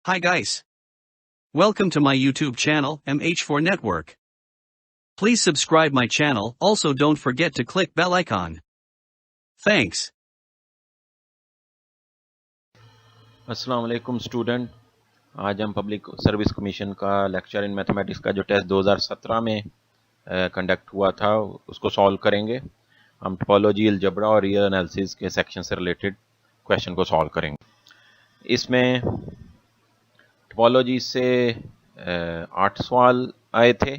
Hi guys. Welcome to my YouTube channel, MH4 Network. Please subscribe my channel, also don't forget to click bell icon. Thanks. अस्सलाम वालेकुम student. आज हम public service commission का lecture in mathematics का जो test 2017 में conduct हुआ था उसको सॉल्व करेंगे। हम टोपोलॉजी, अलजेब्रा और रियल एनालिसिस के सेक्शन से रिलेटेड क्वेश्चन को सॉल्व करेंगे। इसमें टोपोलॉजी से 8 सवाल आए थे,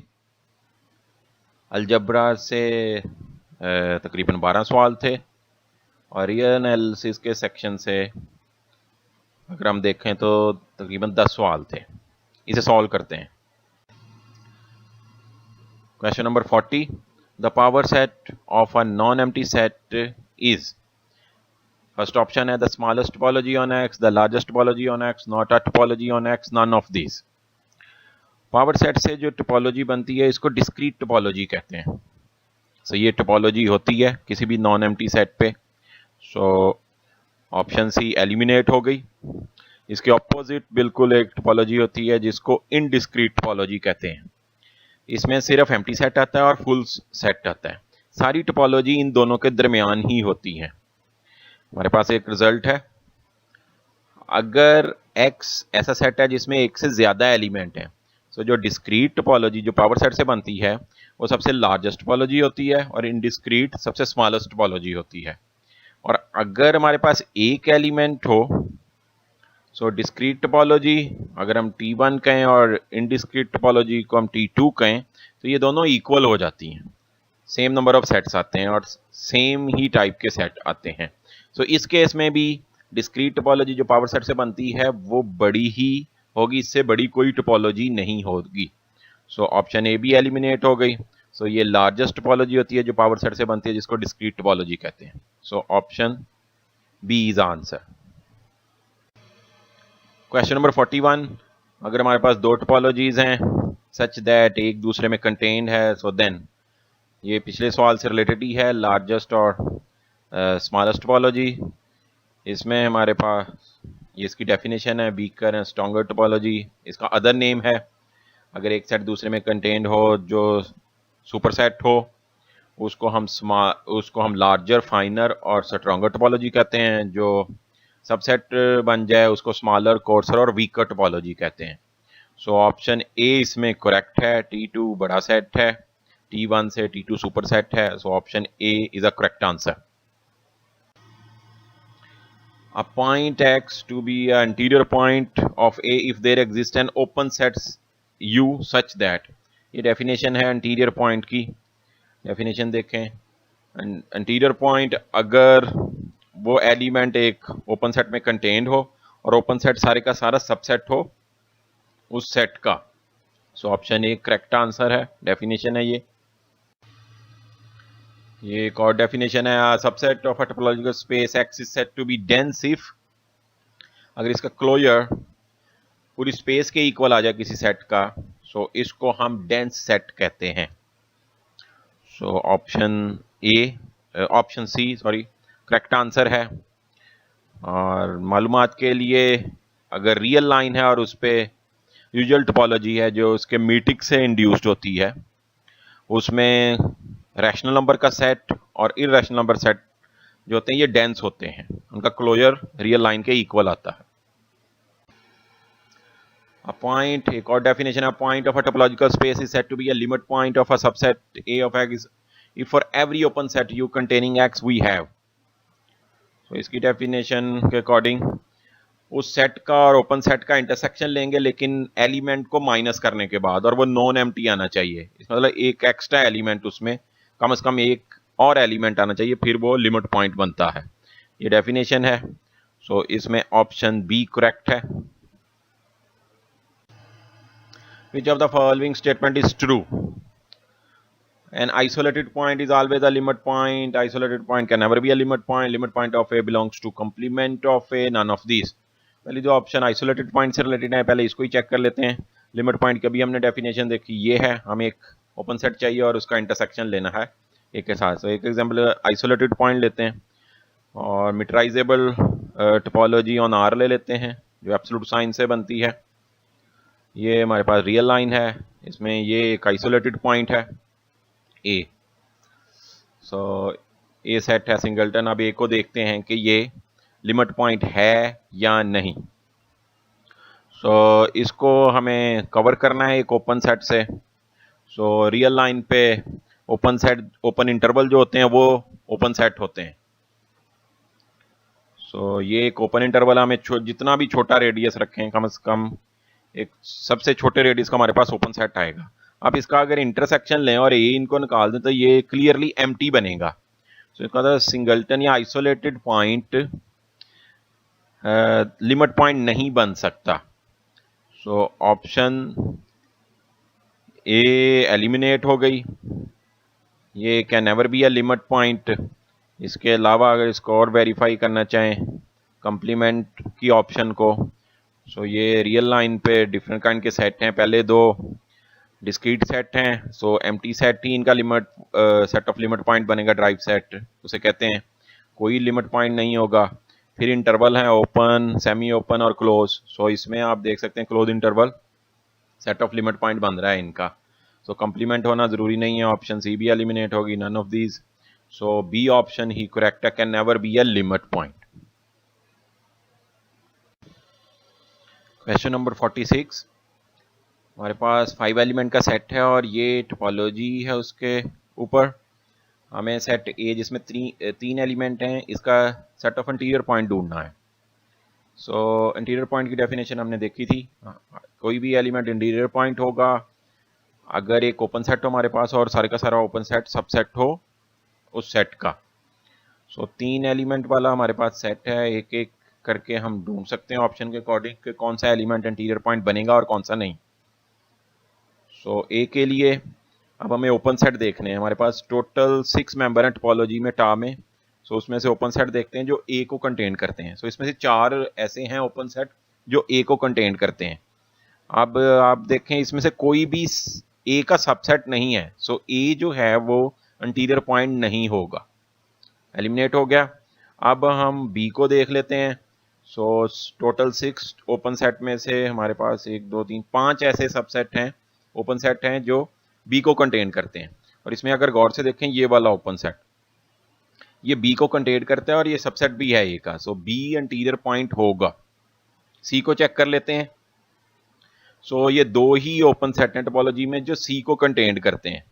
अलजेब्रा से तकरीबन 12 सवाल थे और रियल एनालिसिस के सेक्शन से अगर हम देखें तो तकरीबन 10 सवाल थे। इसे सॉल्व करते हैं। Question number 40, the power set of a non empty set is. First option है the smallest topology on X, the largest topology on X, not a topology on X, none of this. Power set से जो topology बनती है इसको discrete topology कहते हैं। सो ये topology होती है किसी भी नॉन एम्प्टी सेट पे। सो ऑप्शन सी एलिमिनेट हो गई। इसके ऑपोजिट बिल्कुल एक टोपोलॉजी होती है जिसको इनडिस्क्रीट टोपोलॉजी कहते हैं। इसमें सिर्फ एम्प्टी सेट आता है और फुल सेट आता है। सारी टोपोलॉजी इन दोनों के दरमियान ही होती है। हमारे पास एक रिजल्ट है, अगर x ऐसा सेट है जिसमें एक से ज्यादा एलिमेंट है, तो जो डिस्क्रीट टोपोलॉजी जो पावर सेट से बनती है वो सबसे लार्जेस्ट टोपोलॉजी होती है और इनडिस्क्रीट सबसे स्मॉलेस्ट टोपोलॉजी होती है। और अगर हमारे पास एक एलिमेंट हो, सो डिस्क्रीट टोपोलॉजी अगर हम T1 कहें और इनडिस्क्रीट टोपोलॉजी को हम T2 कहें, तो ये दोनों इक्वल हो जाती हैं। सेम नंबर ऑफ सेट्स आते हैं और सेम ही टाइप के सेट आते हैं। सो इस केस में भी डिस्क्रीट टोपोलॉजी जो पावर सेट से बनती है वो बड़ी ही होगी, इससे बड़ी कोई टोपोलॉजी नहीं होगी। सो ऑप्शन ए भी एलिमिनेट हो गई। सो ये लार्जेस्ट टोपोलॉजी होती है जो पावर सेट से बनती है, जिसको डिस्क्रीट टोपोलॉजी कहते हैं। So option B is answer. Question number 41, अगर हमारे पास दो टोपोलॉजीज हैं सच दैट एक दूसरे में कंटेन्ड है, सो देन ये पिछले सवाल से रिलेटेड ही है, लार्जेस्ट और स्मॉलेस्ट टोपोलॉजी। इसमें हमारे पास ये इसकी डेफिनेशन है, वीकर एंड स्ट्रॉन्गर टोपोलॉजी। इसका अदर नेम है अगर एक सेट दूसरे में कंटेन्ड हो जो सुपर सेट हो, उसको हम लार्जर, फाइनर और स्ट्रॉन्गर टोपोलॉजी कहते हैं। जो सबसेट बन जाए उसको स्मॉलर, कोर्सर और वीकर टोपोलॉजी कहते हैं। सो ऑप्शन ए इसमें करेक्ट है। T2 बड़ा सेट है, T1 से T2 सुपर सेट है। So option A is a correct answer. A point X to be an interior point of A if there exists an open set U such that, ये definition है interior point की। Definition देखें, interior point अगर वो element एक open set में contained हो और ओपन सेट सारे का सारा सबसेट हो उस सेट का। So option A correct answer है, डेफिनेशन है ये एक और डेफिनेशन है, subset of a topological space X is said to be dense if, अगर इसका क्लोजर पूरी स्पेस के इक्वल आ जाए किसी सेट का, सो इसको हम डेंस सेट कहते हैं। So option C correct answer है। और मालूमात के लिए, अगर रियल लाइन है और उस पर यूजुअल टोपोलॉजी है जो उसके मीटिक से इंड्यूस्ड होती है, उसमें रैशनल नंबर का सेट और इररेशनल नंबर सेट जो होते हैं ये डेंस होते हैं, उनका क्लोजर रियल लाइन के इक्वल आता है। A point, एक और डेफिनेशन है, point of a topological space is said to be a limit point of a subset A of X if for every open set U containing X we have। तो इसकी definition के according उस set का और open set का intersection लेंगे, लेकिन element को माइनस करने के बाद, और वो नॉन एम्प्टी आना चाहिए। इसका मतलब एक एक्स्ट्रा एलिमेंट, उसमें कम से कम एक और एलिमेंट आना चाहिए, फिर वो लिमिट पॉइंट बनता है। ये डेफिनेशन है। सो इसमें ऑप्शन बी करेक्ट है। Which of the following statement is true? An isolated point is always a limit point. Isolated point can never be a limit point. Limit point of A belongs to complement of A. None of these. पहले जो option isolated point से related है, पहले इसको ही check कर लेते हैं। Limit point की भी हमने डेफिनेशन देखी, ये है, हमें एक ओपन सेट चाहिए और उसका इंटरसेक्शन लेना है एक के साथ। तो एक एग्जांपल आइसोलेटेड पॉइंट लेते हैं और मिटराइजेबल टोपोलॉजी ऑन आर ले लेते हैं। जो एब्सोल्यूट साइन से बनती है। ये हमारे पास रियल लाइन है, इसमें ये एक आइसोलेटेड पॉइंट है ए। सो ए सेट है सिंगलटन। अब ए को देखते हैं कि ये लिमिट पॉइंट है या नहीं। सो इसको हमें कवर करना है एक ओपन सेट से। सो रियल लाइन पे ओपन सेट, ओपन इंटरवल जो होते हैं वो ओपन सेट होते हैं। सो ये एक ओपन इंटरवल, हमें जितना भी छोटा रेडियस रखें, कम से कम एक सबसे छोटे रेडियस का हमारे पास ओपन सेट आएगा। अब इसका अगर इंटरसेक्शन लें और ये इनको निकाल दें तो ये क्लियरली एम्प्टी बनेगा। सो इसका मतलब सिंगलटन या आइसोलेटेड पॉइंट लिमिट पॉइंट नहीं बन सकता। सो ऑप्शन ए एलिमिनेट हो गई, ये can never be a limit point. इसके अलावा अगर इसको और वेरीफाई करना चाहें कंप्लीमेंट की ऑप्शन को, सो ये रियल लाइन पे डिफरेंट काइंड के सेट हैं। पहले दो डिस्क्रीट सेट हैं, सो एम्प्टी सेट ही इनका limit set of limit point बनेगा। ड्राइव सेट उसे कहते हैं, कोई लिमिट पॉइंट नहीं होगा। फिर इंटरवल है ओपन, सेमी ओपन और क्लोज। सो इसमें आप देख सकते हैं close interval set of limit point बन रहा है इनका। सो कंप्लीमेंट होना जरूरी नहीं है। ऑप्शन सी भी एलिमिनेट होगी, none of these. So B option ही करेक्ट है, can never be a limit point. Question number 46, हमारे पास 5 एलिमेंट का सेट है और ये टोपोलॉजी है उसके ऊपर। हमें सेट ए जिसमें तीन एलिमेंट हैं, इसका सेट ऑफ इंटीरियर पॉइंट ढूंढना है। सो इंटीरियर पॉइंट की डेफिनेशन हमने देखी थी, कोई भी एलिमेंट इंटीरियर पॉइंट होगा अगर एक ओपन सेट हो हमारे पास और सारे का सारा ओपन सेट सबसेट हो उस सेट का। सो 3 एलिमेंट वाला हमारे पास सेट है, एक एक करके हम ढूंढ सकते हैं ऑप्शन के अकॉर्डिंग कि कौन सा एलिमेंट इंटीरियर पॉइंट बनेगा और कौन सा नहीं। सो ए के लिए अब हमें ओपन सेट देखने हैं। हमारे पास टोटल 6 मेंबर हैं टोपोलॉजी में, टा में। सो उसमें से ओपन सेट देखते हैं जो ए को कंटेन करते हैं। सो इसमें से 4 ऐसे हैं ओपन सेट जो ए को कंटेन करते हैं। अब आप देखें इसमें से कोई भी ए का सबसेट नहीं है। सो ए जो है वो इंटीरियर पॉइंट नहीं होगा, एलिमिनेट हो गया। अब हम बी को देख लेते हैं। सो टोटल 6 ओपन सेट में से हमारे पास 1 2 3 5 ऐसे सबसेट हैं, ओपन सेट हैं जो बी को कंटेन करते हैं। और इसमें अगर गौर से देखें ये वाला ओपन सेट ये बी को कंटेन करता है और ये सबसेट भी है ए का। सो बी इंटीरियर पॉइंट होगा। सी को चेक कर लेते हैं। सो ये 2 ही ओपन सेट हैं टोपोलॉजी में जो सी को कंटेन करते हैं,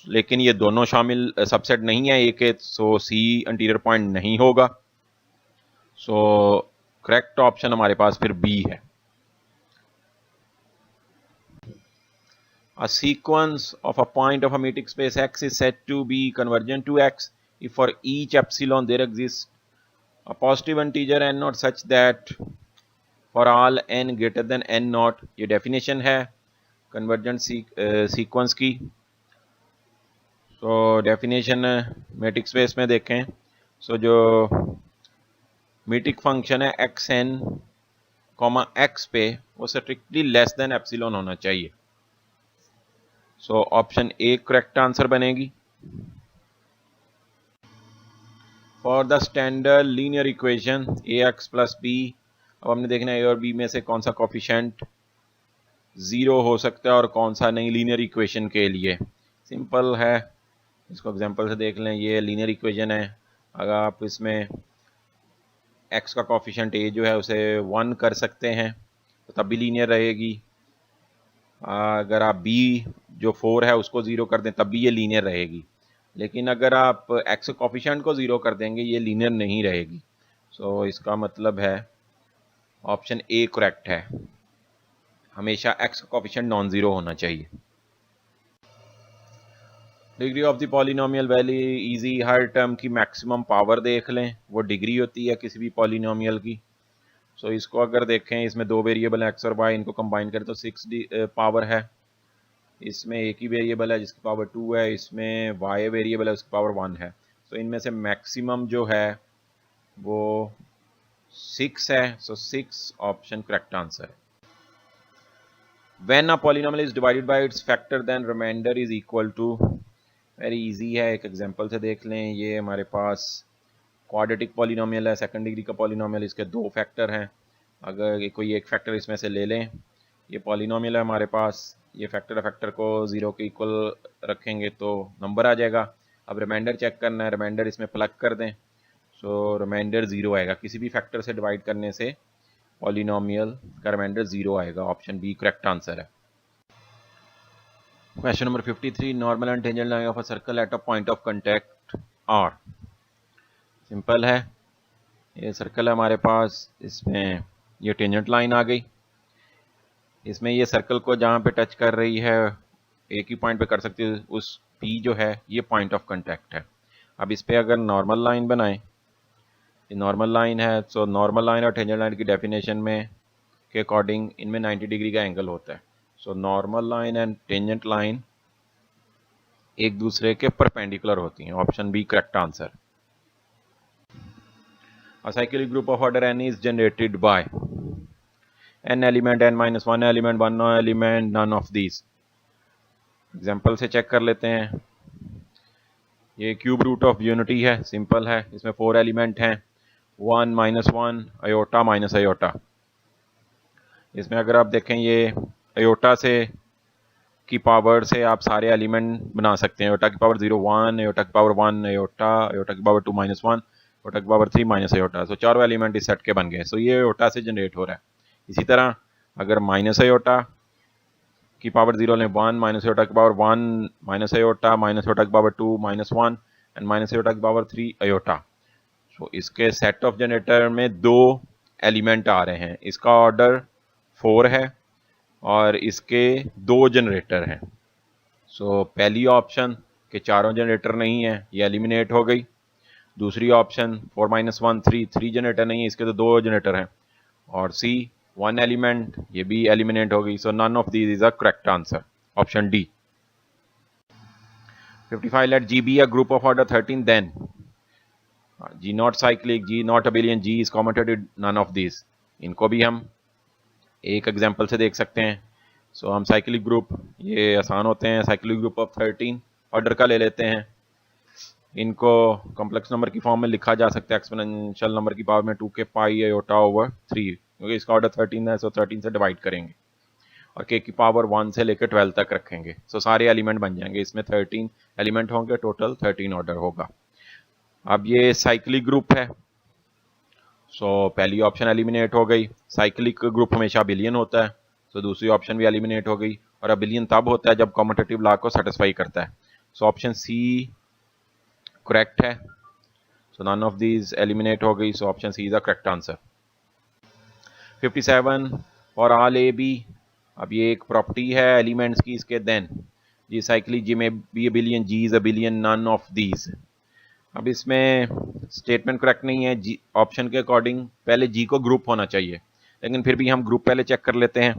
लेकिन ये दोनों शामिल सबसेट नहीं है ए के। सो सी इंटीरियर पॉइंट नहीं होगा। सो करेक्ट ऑप्शन हमारे पास फिर बी है। A sequence of a point of a metric space X is said to be convergent to X if for each epsilon there exists a positive integer n naught such that for all n greater than n naught। ये definition है convergent sequence की। So definition metric space में देखें। So जो metric function है X N comma X पे वो strictly less than epsilon होना चाहिए। So option A correct answer बनेगी। For the standard linear equation A X plus B, अब हमने देखना है ए और बी में से कौन सा कोफिशिएंट 0 हो सकता है और कौन सा नहीं। लीनियर इक्वेशन के लिए सिंपल है, इसको एग्जांपल से देख लें। ये लीनियर इक्वेशन है, अगर आप इसमें x का कोफिशिएंट a जो है उसे 1 कर सकते हैं तो तब भी लीनियर रहेगी। अगर आप b जो 4 है उसको 0 कर दें तब भी ये लीनियर रहेगी। लेकिन अगर आप x कोफिशिएंट को 0 कर देंगे ये लीनियर नहीं रहेगी। सो इसका मतलब है ऑप्शन ए करेक्ट है, हमेशा x कोफिशिएंट नॉन जीरो होना चाहिए। Degree of the polynomial value easy, her term की मैक्सिमम पावर देख लें, वो डिग्री होती है किसी भी पॉलिनोमियल की। सो इसको अगर देखें, इसमें 2 वेरिएबल एक्स और वाई, इनको कंबाइन करें तो 6 पावर है। इसमें एक ही वेरिएबल है जिसकी पावर 2 है, इसमें वाई वेरिएबल है उसकी पावर 1 है। सो इनमें से मैक्सिमम जो है वो 6 है। सो 6 ऑप्शन करेक्ट आंसर है। When a polynomial is divided by its factor then remainder is equal to, very easy है, एक एग्जांपल से देख लें। ये हमारे पास क्वाड्रेटिक पॉलिनोमियल है, सेकंड डिग्री का पॉलिनोमियल, इसके 2 फैक्टर हैं। अगर कोई एक फैक्टर इसमें से ले लें, ये पॉलिनोमियल है हमारे पास, ये फैक्टर को 0 के इक्वल रखेंगे तो नंबर आ जाएगा। अब रिमाइंडर चेक करना है, रिमाइंडर इसमें प्लग कर दें, सो रिमाइंडर 0 आएगा। किसी भी फैक्टर से डिवाइड करने से पॉलिनोमियल का रिमाइंडर 0 आएगा। ऑप्शन बी करेक्ट आंसर है। Question number 53, normal and tangent line of a circle at a point of contact are. Simple है, ये सर्कल है हमारे पास, इसमें ये टेंजेंट लाइन आ गई, इसमें ये सर्कल को जहाँ पे टच कर रही है एक ही पॉइंट पे कर सकती है, उस पी जो है ये पॉइंट ऑफ कांटेक्ट है। अब इस पे अगर नॉर्मल लाइन बनाएं, ये नॉर्मल लाइन है, सो नॉर्मल लाइन और टेंजेंट लाइन की डेफिनेशन में के अकॉर्डिंग इनमें 90 डिग्री का एंगल होता है। So normal line and tangent line एक दूसरे के परपेंडिकुलर होती हैं। Option B correct answer. A cyclic group of order n is generated by n element, n minus 1 element, 1 element, none of these. Example से check कर लेते हैं। ये क्यूब रूट ऑफ यूनिटी है, सिंपल है, इसमें 4 एलिमेंट हैं, 1 माइनस 1 अयोटा माइनस अयोटा। इसमें अगर आप देखें ये अयोटा से की पावर से आप सारे एलिमेंट बना सकते हैं। अयोटा की पावर 0 1, अयोटा की पावर 1 अयोटा, अयोटा की पावर 2 माइनस 1, अयोटा की पावर 3 माइनस अयोटा। सो चारों एलिमेंट इस सेट के बन गए। सो ये अयोटा से जनरेट हो रहा है। इसी तरह अगर माइनस अयोटा की पावर 0 लें, 1 माइनस अयोटा की power 1 minus iota, minus iota की power 2 minus 1 and minus iota की पावर 3 अयोटा। सो इसके सेट ऑफ जनरेटर में 2 एलिमेंट आ रहे हैं, इसका ऑर्डर 4 है और इसके 2 जनरेटर हैं। सो पहली ऑप्शन के चारों जनरेटर नहीं है, ये एलिमिनेट हो गई। दूसरी ऑप्शन 4 माइनस 1 3 जनरेटर नहीं है, इसके तो 2 जनरेटर हैं। और सी 1 एलिमेंट, ये भी एलिमिनेट हो गई। So none of these is a correct answer. Option D. 55, let G be a group of order 13 then G not cyclic, G not abelian, G is commuted, none of these. इनको भी हम एक example से देख सकते हैं। सो हम cyclic group, ये आसान होते हैं, साइक्लिक ग्रुप ऑफ 13 ऑर्डर का ले लेते हैं। इनको कॉम्प्लेक्स नंबर की फॉर्म में लिखा जा सकता है, एक्सपोनेंशियल नंबर की पावर में 2 के पाई अयोटा ओवर 3, क्योंकि इसका ऑर्डर 13 है। सो 13 से डिवाइड करेंगे और के की पावर 1 से लेकर 12 तक रखेंगे। सो सारे एलिमेंट बन जाएंगे, इसमें 13 एलिमेंट होंगे, टोटल 13 ऑर्डर होगा। अब ये साइक्लिक ग्रुप है, सो पहली ऑप्शन एलिमिनेट हो गई। साइक्लिक ग्रुप हमेशा अबिलियन होता है, सो दूसरी ऑप्शन भी एलिमिनेट हो गई। और अबिलियन तब होता है जब कॉम्यूटेटिव लॉ को सेटिस्फाई करता है। सो ऑप्शन सी करेक्ट है। So none of these eliminate हो गई, so option C is the correct answer. 57, for all A B. अब ये एक प्रॉपर्टी है एलिमेंट्स की इसके, देन जी साइक्लिक जी में B abelian, G is abelian, none of these. अब इसमें स्टेटमेंट करेक्ट नहीं है। जी ऑप्शन के अकॉर्डिंग पहले जी को ग्रुप होना चाहिए, लेकिन फिर भी हम ग्रुप पहले चेक कर लेते हैं।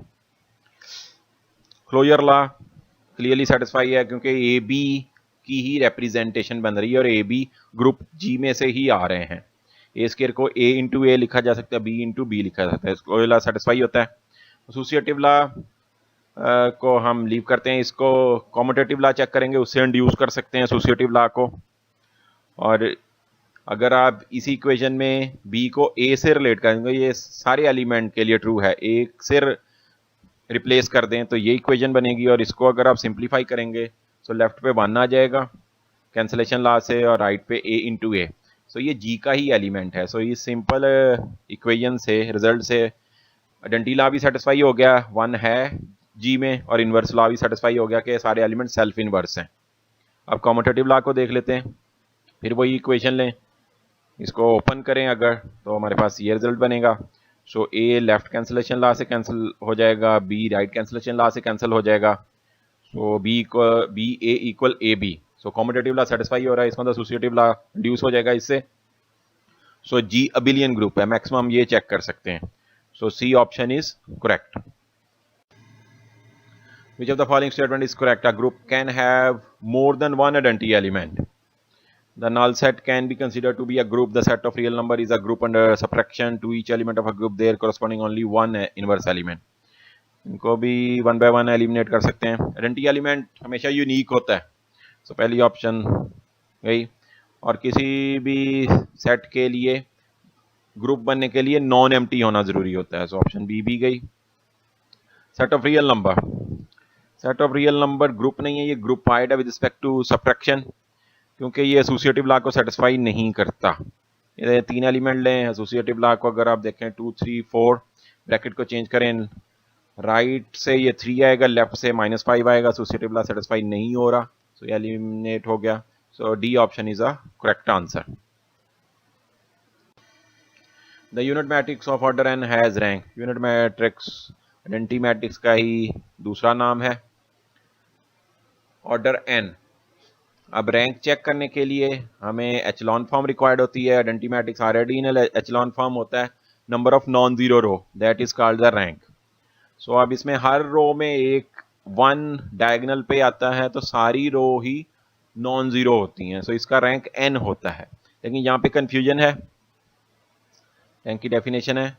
क्लोजर लॉ क्लियरली सेटिस्फाई है, क्योंकि ए बी की ही रिप्रेजेंटेशन बन रही है और ए बी ग्रुप जी में से ही आ रहे हैं। ए स्क्वायर को ए इंटू ए लिखा जा सकता है, बी इंटू बी लिखा जा सकता है। क्लोजर लॉ सेटिस्फाई होता है। एसोसिएटिव लॉ को हम लीव करते हैं, इसको कॉम्यूटेटिव लॉ चेक करेंगे, उससे इंड्यूस कर सकते हैं एसोसिएटिव लॉ को। और अगर आप इसी इक्वेशन में b को a से रिलेट करेंगे, ये सारे एलिमेंट के लिए ट्रू है, एक से रिप्लेस कर दें तो ये इक्वेशन बनेगी। और इसको अगर आप सिंप्लीफाई करेंगे तो लेफ्ट पे 1 आ जाएगा कैंसलेशन लॉ से, और राइट पे a इंटू ए। सो ये g का ही एलिमेंट है। सो ये सिंपल इक्वेशन से, रिजल्ट से आइडेंटिटी लॉ भी सेटिस्फाई हो गया, 1 है g में, और इन्वर्स लॉ भी सेटिस्फाई हो गया कि सारे एलिमेंट सेल्फ इन्वर्स हैं। अब कॉम्यूटेटिव लॉ को देख लेते हैं, फिर वही इक्वेशन लें, इसको ओपन करें अगर, तो हमारे पास ये रिजल्ट बनेगा। So A left cancellation law से कैंसिल हो जाएगा, बी राइट कैंसलेशन लॉ से कैंसिल हो जाएगा। So B A equal A B. So commutative law satisfy हो रहा है, इसमें एसोसिएटिव लॉ इंड्यूस हो जाएगा इससे। सो जी अबिलियन ग्रुप है, मैक्सिमम ये चेक कर सकते हैं। So C option is correct. Which of the following statement is correct? A group can have more than one identity element. The null set can be considered to be a group. The set of real number is a group under subtraction. To each element of a group there corresponding only one inverse element. इनको भी 1 by 1 eliminate कर सकते हैं। Identity element हमेशा unique होता है, सो पहली option गई। और किसी भी सेट के लिए ग्रुप बनने के लिए नॉन एम्प्टी होना जरूरी होता है, सो ऑप्शन बी भी गई। Set of real number, set of real number group नहीं है, ये ग्रुप आइड है विद रिस्पेक्ट टू सबट्रैक्शन, क्योंकि ये एसोसिएटिव लॉ को सेटिस्फाई नहीं करता। ये 3 एलिमेंट लें, एसोसिएटिव लॉ को अगर आप देखें 2 3 4, ब्रैकेट को चेंज करें, राइट से ये 3 आएगा, लेफ्ट से -5 आएगा, एसोसिएटिव लॉ सेटिस्फाई नहीं हो रहा, सो ये एलिमिनेट हो गया। So D option is a correct answer. The unit matrix of order n has rank, unit matrix identity matrix का ही दूसरा नाम है, ऑर्डर n। अब रैंक चेक करने के लिए हमें एचलॉन फॉर्म रिक्वायर्ड होती है, identity matrix already in echelon form होता है, number of non zero row that is called the rank. So अब इसमें हर रो में एक 1 डायगोनल पे आता है, तो सारी रो ही नॉन जीरो होती हैं, सो इसका रैंक n होता है। लेकिन यहाँ पे कंफ्यूजन है, रैंक की डेफिनेशन है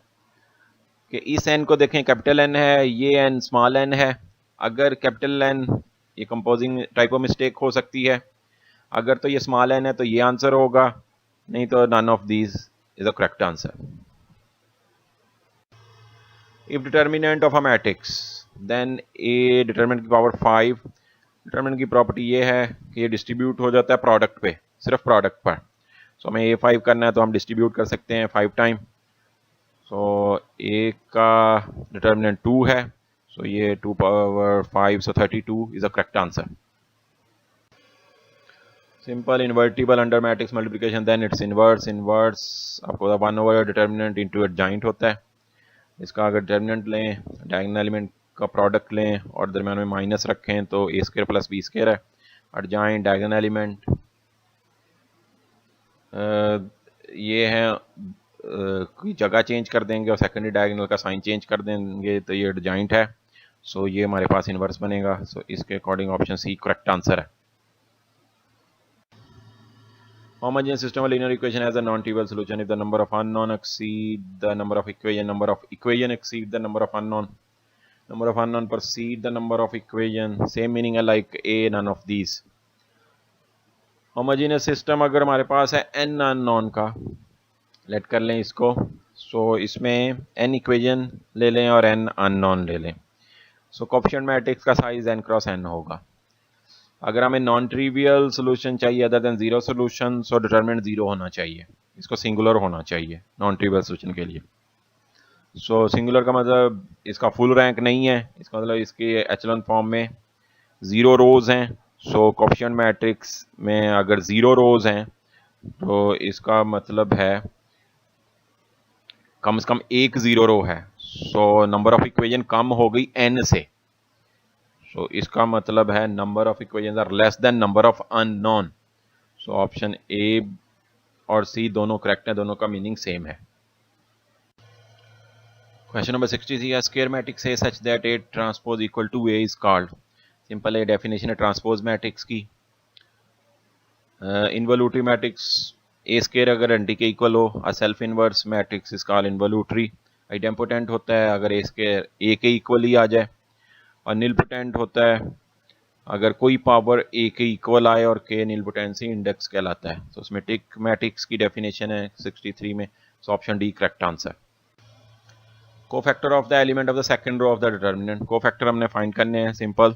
कि इस n को देखें, कैपिटल N है, ये n स्मॉल n है। अगर कैपिटल N, ये कंपोजिंग टाइप ऑफ मिस्टेक हो सकती है, अगर तो ये स्मॉल n है तो ये आंसर होगा, नहीं तो none of these is a correct answer. If determinant of a matrix then A determinant की पावर 5, डिटर्मिनेंट की प्रॉपर्टी ये है कि ये डिस्ट्रीब्यूट हो जाता है प्रोडक्ट पे, सिर्फ प्रोडक्ट पर। सो हमें a5 करना है तो हम डिस्ट्रीब्यूट कर सकते हैं 5 टाइम। सो a का डिटर्मिनेंट 2 है, सो ये 2 power 5, so 32 is a correct answer. Simple invertible under matrix multiplication then it's inverse, inverse आपको 1 ओवर डिटर्मिनेंट इनटू एडजॉइंट होता है। इसका अगर डिटर्मिनेंट लें, डायगोनल एलिमेंट का प्रोडक्ट लें और दरम्यान में माइनस रखें तो a square plus b square है। एडजॉइंट डायगोनल एलिमेंट ये है, कोई जगह चेंज कर देंगे और सेकेंडरी डायगोनल का साइन चेंज कर देंगे तो ये एडजॉइंट है, सो ये हमारे पास इनवर्स बनेगा। सो इसके according option C correct answer है। Homogeneous system of linear equation has a non-trivial solution if the number of unknown exceed the number of equation, number of equation exceed the number of unknown, number of unknown exceed the number of equation, same meaning है like a none of these। homogeneous system अगर हमारे पास है n unknown का, late कर लें इसको, सो इसमें n equation ले लें और n unknown ले लें, सो कोएफिशिएंट मैट्रिक्स का साइज n क्रॉस n होगा। अगर हमें नॉन ट्रिवियल सोल्यूशन चाहिए अदर देन जीरो सोल्यूशन, सो डिटरमिनेंट जीरो होना चाहिए, इसको सिंगुलर होना चाहिए नॉन ट्रिवियल सोल्यूशन के लिए। सो सिंगुलर का मतलब इसका फुल रैंक नहीं है, इसका मतलब इसके एचलॉन फॉर्म में जीरो रोज हैं। सो कोएफिशिएंट मैट्रिक्स में अगर जीरो रोज हैं तो इसका मतलब है कम से कम एक जीरो रो है, सो नंबर ऑफ इक्वेशन कम हो गई n से, सो इसका मतलब है number of equations are less than number of unknown. So option A और सी दोनों करेक्ट है, दोनों का मीनिंग सेम है। Question number 63, a square matrix A such that A transpose equal to A is called। Simple है, definition है transpose matrix की। Involutory matrix A square अगर एंटी के इक्वल हो, a self inverse matrix is called involutory. Idempotent होता है अगर ए स्क्वायर ए के इक्वल ही आ जाए, और नीलपोटेंट होता है अगर कोई पावर ए के इक्वल आए और के नीलपोटेंसी इंडेक्स कहलाता है। तो उसमें टिक मैट्रिक्स की डेफिनेशन है 63 में, so option D correct answer. Cofactor of the element of the second row of the determinant, cofactor हमने फाइंड करने हैं, simple,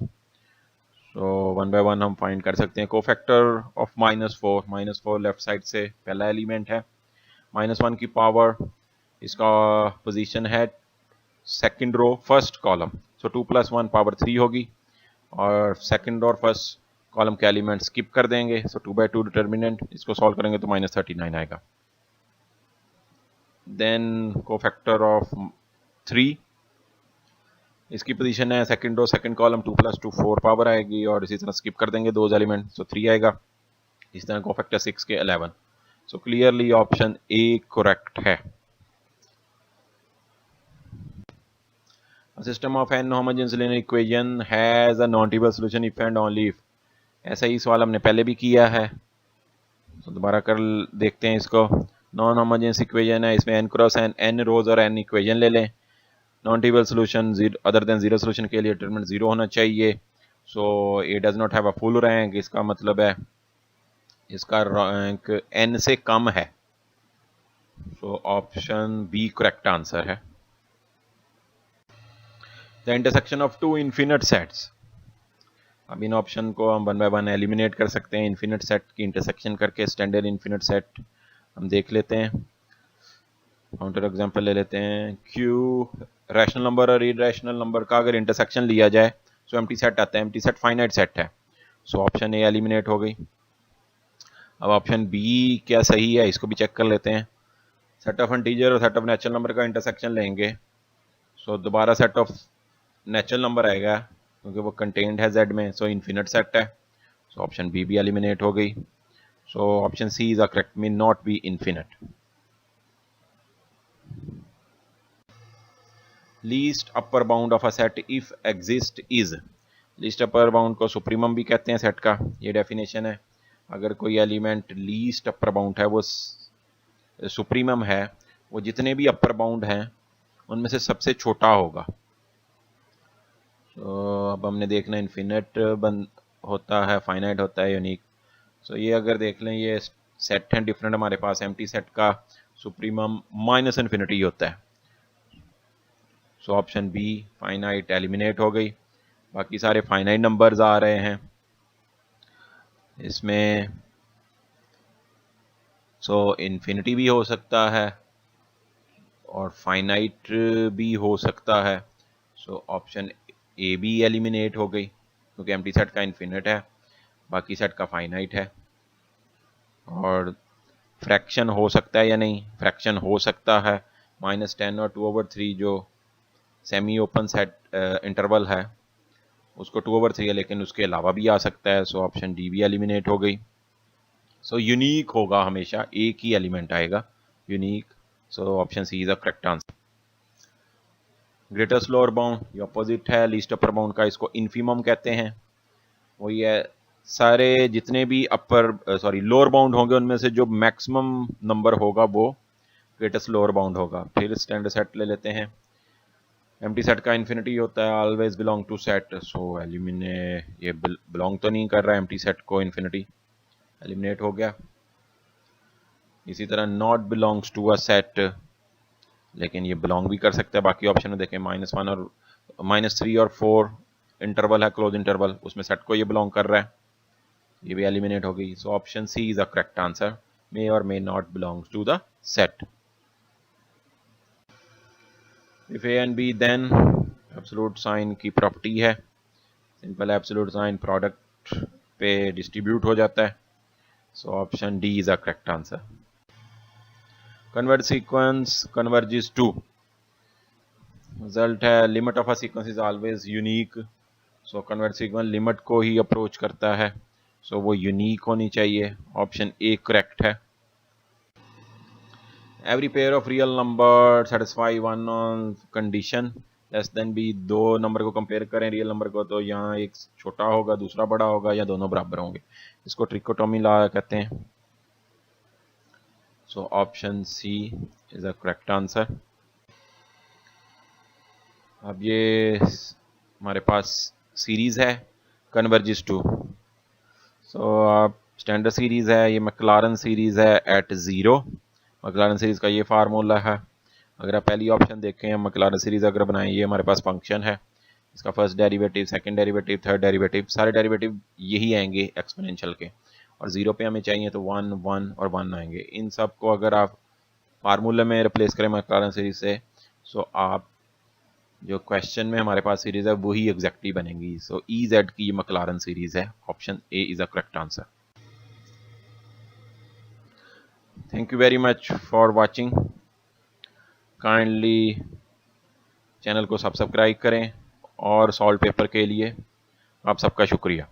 so one by one हम फाइंड कर सकते हैं। कोफैक्टर ऑफ -4 लेफ्ट साइड से पहला एलिमेंट है, -1 की पावर, इसका पोजीशन है सेकंड रो फर्स्ट कॉलम, सो 2 + 1 पावर 3 होगी, और सेकंड और फर्स्ट कॉलम के एलिमेंट स्किप कर देंगे, सो 2/2 डिटर्मिनेंट, इसको सॉल्व करेंगे तो -39 आएगा। देन कोफैक्टर ऑफ 3, इसकी पोजीशन है second row second column, 2 + 2 4 power आएगी, और इसी तरह स्किप कर देंगे 2 एलिमेंट, सो 3 आएगा। इस तरह कोफैक्टर 6 के 11, so clearly option A correct है। A system of n homogeneous linear equation has a non-trivial solution if and only if। ऐसा ही सवाल हमने पहले भी किया है, तो दोबारा कर देखते हैं इसको। नॉन होमोजेनियस इक्वेशन है, इसमें n क्रॉस n रोज और n इक्वेशन ले लें। Non trivial solution other than zero solution के लिए डिटरमिनेंट जीरो होना चाहिए, so A does not have a full rank, इसका मतलब है इसका रैंक n से कम है, so so option B correct answer है। The intersection of two infinite sets. अब इन ऑप्शन को हम वन बाय वन एलिमिनेट कर सकते हैं। इन्फिनिट सेट की इंटरसेक्शन करके स्टैंडर्ड इन्फिनिट सेट हम देख लेते हैं। काउंटर एग्जांपल ले लेते हैं। क्यू रैशनल नंबर और इरेशनल नंबर का अगर इंटरसेक्शन लिया जाए तो एम्प्टी सेट आता है। एम्प्टी सेट फाइनाइट सेट है, सो ऑप्शन ए एलिमिनेट हो गई। अब ऑप्शन बी क्या सही है, इसको भी चेक कर लेते हैं। सेट ऑफ इंटीजर और सेट ऑफ नेचुरल नंबर का इंटरसेक्शन लेंगे, सो दोबारा सेट ऑफ नेचुरल नंबर आएगा क्योंकि वो कंटेन्ड है जेड में, सो इन्फिनिट सेट है, सो ऑप्शन बी भी एलिमिनेट हो गई। So option C is a correct, may not be infinite. Least upper bound of a set if exist is. Least upper bound को सुप्रीमम भी कहते हैं सेट का, ये डेफिनेशन है। अगर कोई एलिमेंट लीस्ट अपर बाउंड है, वो सुप्रीमम है, वो जितने भी अपर बाउंड हैं उनमें से सबसे छोटा होगा। तो अब हमने देखना इन्फिनिट बन होता है, फाइनाइट होता है, यूनिक। सो ये अगर देख लें, ये सेट हैं डिफरेंट हमारे पास। एम्प्टी सेट का सुप्रीमम माइनस इन्फिनिटी होता है, so option be finite eliminate हो गई। बाकी सारे फाइनाइट नंबर्स आ रहे हैं इसमें, सो इन्फिनिटी भी हो सकता है और फाइनाइट भी हो सकता है, सो ऑप्शन ए भी एलिमिनेट हो गई क्योंकि एम्प्टी सेट का इन्फिनिट है, बाकी सेट का फाइनाइट है। और फ्रैक्शन हो सकता है या नहीं, फ्रैक्शन हो सकता है। -10 और 2/3 जो सेमी ओपन सेट इंटरवल है उसको 2/3 है, लेकिन उसके अलावा भी आ सकता है, सो ऑप्शन डी भी एलिमिनेट हो गई। सो यूनिक होगा, हमेशा एक ही एलिमेंट आएगा, unique, so option C is the correct answer. Greatest lower bound ये अपोजिट है लीस्ट अपर बाउंड का, इसको इन्फीमम कहते हैं। वही है, सारे जितने भी लोअर बाउंड होंगे उनमें से जो मैक्सिमम नंबर होगा वो ग्रेटेस्ट लोअर बाउंड होगा। फिर स्टैंडर्ड सेट ले लेते हैं। एम्प्टी सेट का इन्फिनिटी होता है, always belong to set, so eliminate, ये बिलोंग तो नहीं कर रहा है एम्प्टी सेट को, इन्फिनिटी एलिमिनेट हो गया। इसी तरह not belongs to a set, लेकिन ये बिलोंग भी कर सकता है। बाकी ऑप्शन में देखें, -1 और -3 और 4 इंटरवल है, क्लोज इंटरवल, उसमें सेट को ये बिलोंग कर रहा है, ये भी एलिमिनेट हो गई। So option C is the correct answer, may और may not belongs to the set. If A and B then absolute sign की प्रॉपर्टी है, सिंपल एब्सोल्यूट साइन प्रोडक्ट पे डिस्ट्रीब्यूट हो जाता है, so option D is the correct answer. Converge sequence converges to, result है limit of a sequence is always unique, so converge sequence limit को ही approach करता है, सो वो यूनिक होनी चाहिए, ऑप्शन ए करेक्ट है। Every pair of real number satisfy one on condition less than B, दो नंबर को कंपेयर करें रियल नंबर को, तो यहाँ एक छोटा होगा दूसरा बड़ा होगा या दोनों बराबर होंगे, इसको ट्रिकोटोमी लॉ कहते हैं, so option C is the correct answer. अब ये हमारे पास सीरीज है कन्वर्जेस टू, सो आप स्टैंडर्ड सीरीज है, ये मैक्लारन सीरीज है एट 0। मैक्लारन सीरीज का ये फार्मूला है। अगर आप पहली ऑप्शन देखें, मैक्लारन सीरीज अगर बनाएं, ये हमारे पास फंक्शन है, इसका first derivative, second derivative, third derivative, सारे डेरिवेटिव यही आएंगे एक्सपोनेंशियल के, और 0 पे हमें चाहिए तो 1, 1 और 1 आएंगे। इन सब को अगर आप फार्मूले में रिप्लेस करें मैक्लारन सीरीज से, सो आप जो क्वेश्चन में हमारे पास सीरीज है वही एग्जैक्टली बनेंगी, सो EZ की मैक्लारन सीरीज है, option A is the correct answer. Thank you very much for watching, kindly channel को सब्सक्राइब करें और सॉल्व पेपर के लिए आप सबका शुक्रिया।